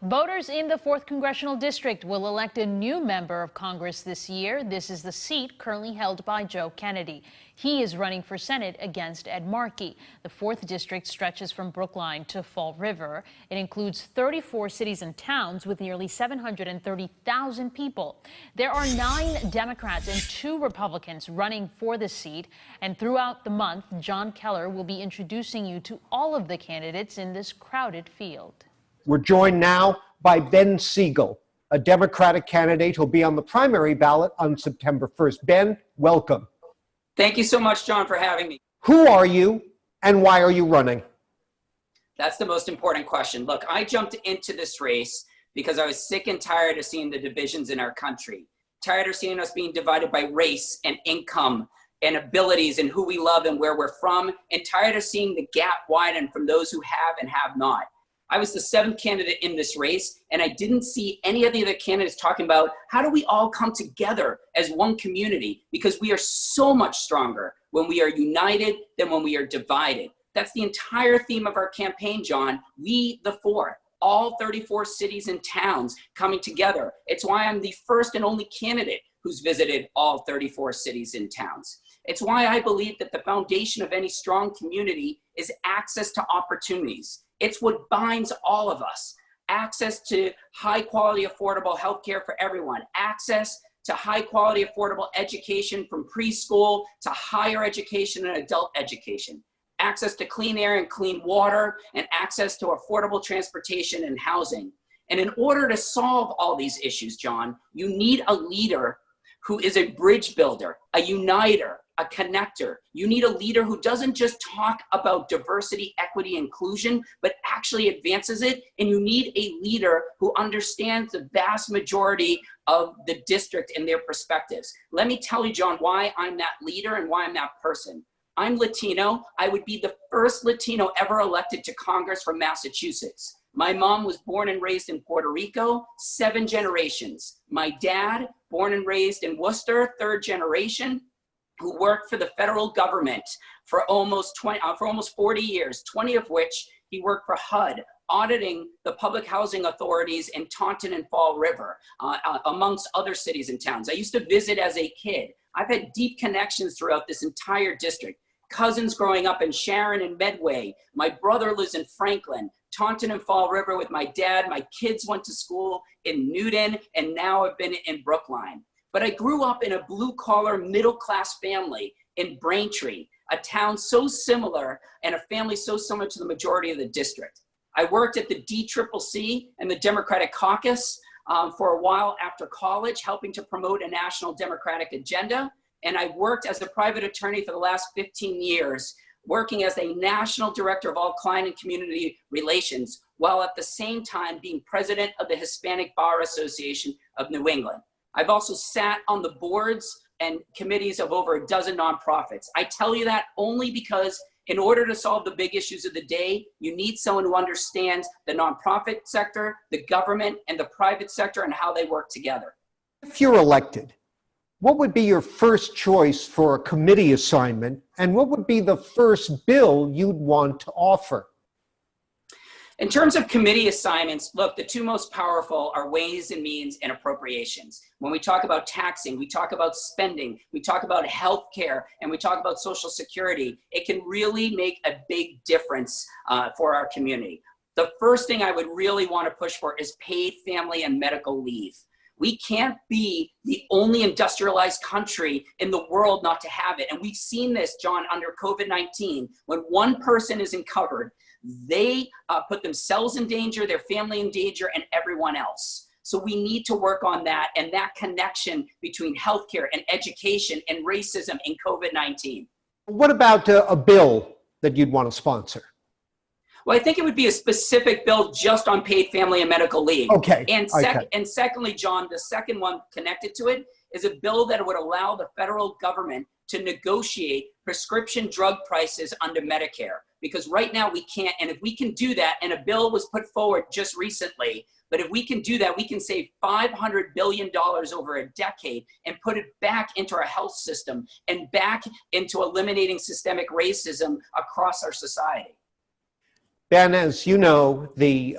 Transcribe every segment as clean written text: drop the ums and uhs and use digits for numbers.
Voters in the 4th Congressional District will elect a new member of Congress this year. This is the seat currently held by Joe Kennedy. He is running for Senate against Ed Markey. The 4th District stretches from Brookline to Fall River. It includes 34 cities and towns with nearly 730,000 people. There are 9 Democrats and 2 Republicans running for the seat. And throughout the month, John Keller will be introducing you to all of the candidates in this crowded field. We're joined now by Ben Sigel, a Democratic candidate who'll be on the primary ballot on September 1st. Ben, welcome. Thank you so much, John, for having me. Who are you and why are you running? That's the most important question. Look, I jumped into this race because I was sick and tired of seeing the divisions in our country, tired of seeing us being divided by race and income and abilities and who we love and where we're from, and tired of seeing the gap widen from those who have and have not. I was the 7th candidate in this race, and I didn't see any of the other candidates talking about how do we all come together as one community, because we are so much stronger when we are united than when we are divided. That's the entire theme of our campaign, John. We, the 4th, all 34 cities and towns coming together. It's why I'm the first and only candidate who's visited all 34 cities and towns. It's why I believe that the foundation of any strong community is access to opportunities. It's what binds all of us. Access to high quality, affordable healthcare for everyone. Access to high quality, affordable education from preschool to higher education and adult education. Access to clean air and clean water, and access to affordable transportation and housing. And in order to solve all these issues, John, you need a leader who is a bridge builder, a uniter, a connector. You need a leader who doesn't just talk about diversity, equity, inclusion, but actually advances it. And you need a leader who understands the vast majority of the district and their perspectives. Let me tell you, John, why I'm that leader and why I'm that person. I'm Latino. I would be the first Latino ever elected to Congress from Massachusetts. My mom was born and raised in Puerto Rico, 7 generations. My dad, born and raised in Worcester, 3rd generation, who worked for the federal government for almost 40 years, 20 of which he worked for HUD, auditing the public housing authorities in Taunton and Fall River, amongst other cities and towns. I used to visit as a kid. I've had deep connections throughout this entire district. Cousins growing up in Sharon and Medway. My brother lives in Franklin, Taunton and Fall River with my dad. My kids went to school in Newton, and now I've been in Brookline. But I grew up in a blue-collar, middle-class family in Braintree, a town so similar and a family so similar to the majority of the district. I worked at the DCCC and the Democratic Caucus for a while after college, helping to promote a national Democratic agenda. And I worked as the private attorney for the last 15 years, working as a national director of all client and community relations, while at the same time being president of the Hispanic Bar Association of New England. I've also sat on the boards and committees of over a dozen nonprofits. I tell you that only because in order to solve the big issues of the day, you need someone who understands the nonprofit sector, the government, and the private sector and how they work together. If you're elected, what would be your first choice for a committee assignment, and what would be the first bill you'd want to offer? In terms of committee assignments, look, the 2 most powerful are Ways and Means and Appropriations. When we talk about taxing, we talk about spending, we talk about healthcare, and we talk about Social Security. It can really make a big difference for our community. The first thing I would really want to push for is paid family and medical leave. We can't be the only industrialized country in the world not to have it. And we've seen this, John, under COVID-19. When one person isn't covered, they put themselves in danger, their family in danger, and everyone else. So we need to work on that and that connection between healthcare and education and racism and COVID-19. What about a bill that you'd want to sponsor? Well, I think it would be a specific bill just on paid family and medical leave. Okay. And secondly, John, the second one connected to it is a bill that would allow the federal government to negotiate prescription drug prices under Medicare. Because right now we can't, and if we can do that, and a bill was put forward just recently, but if we can do that, we can save $500 billion over a decade and put it back into our health system and back into eliminating systemic racism across our society. Ben, as you know, the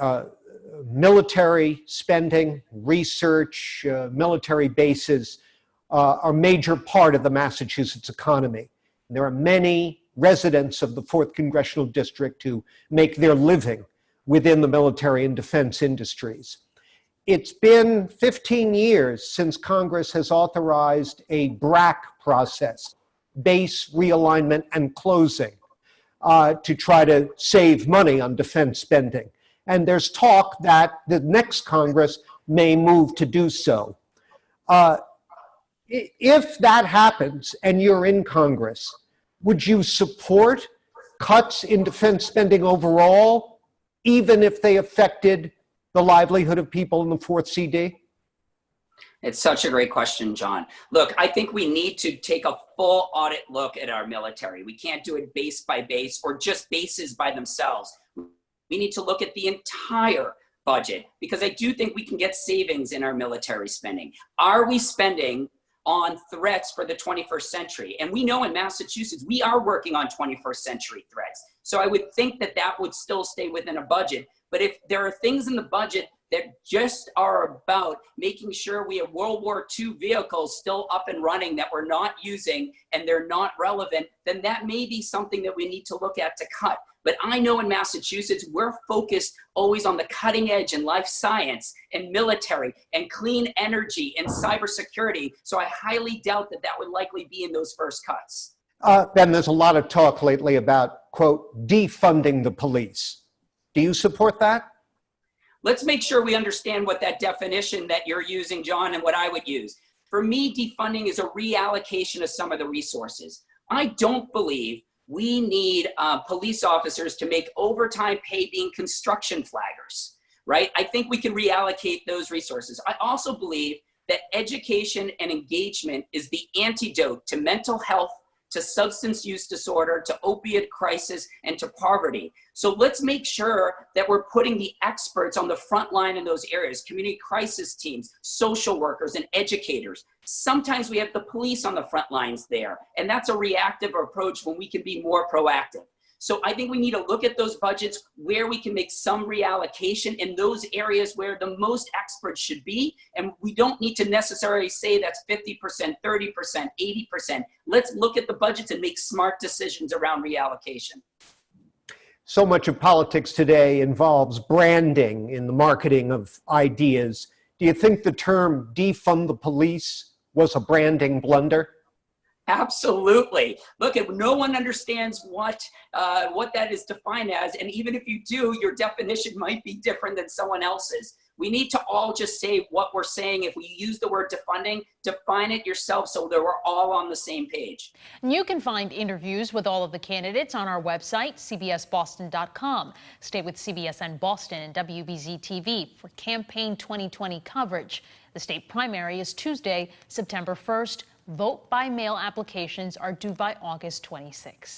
military spending, research, military bases are a major part of the Massachusetts economy. There are many residents of the 4th Congressional District who make their living within the military and defense industries. It's been 15 years since Congress has authorized a BRAC process, base realignment and closing, to try to save money on defense spending. And there's talk that the next Congress may move to do so. If that happens and you're in Congress, would you support cuts in defense spending overall, even if they affected the livelihood of people in the 4th CD? It's such a great question, John. Look, I think we need to take a full audit look at our military. We can't do it base by base or just bases by themselves. We need to look at the entire budget because I do think we can get savings in our military spending. Are we spending on threats for the 21st century? And we know in Massachusetts, we are working on 21st century threats. So I would think that that would still stay within a budget. But if there are things in the budget that just are about making sure we have World War II vehicles still up and running that we're not using and they're not relevant, then that may be something that we need to look at to cut. But I know in Massachusetts, we're focused always on the cutting edge in life science and military and clean energy and cybersecurity. So I highly doubt that that would likely be in those first cuts. Ben, there's a lot of talk lately about, quote, defunding the police. Do you support that? Let's make sure we understand what that definition that you're using, John, and what I would use. For me, defunding is a reallocation of some of the resources. I don't believe we need police officers to make overtime pay being construction flaggers, right? I think we can reallocate those resources. I also believe that education and engagement is the antidote to mental health, to substance use disorder, to opiate crisis, and to poverty. So let's make sure that we're putting the experts on the front line in those areas, community crisis teams, social workers, and educators. Sometimes we have the police on the front lines there, and that's a reactive approach when we can be more proactive. So I think we need to look at those budgets where we can make some reallocation in those areas where the most experts should be. And we don't need to necessarily say that's 50%, 30%, 80%. Let's look at the budgets and make smart decisions around reallocation. So much of politics today involves branding in the marketing of ideas. Do you think the term defund the police was a branding blunder? Absolutely. Look, if no one understands what that is defined as, and even if you do, your definition might be different than someone else's. We need to all just say what we're saying. If we use the word defunding, define it yourself so that we're all on the same page. You can find interviews with all of the candidates on our website, cbsboston.com. Stay with CBSN Boston and WBZ TV for campaign 2020 coverage. The state primary is Tuesday, September 1st. Vote by mail applications are due by August 26.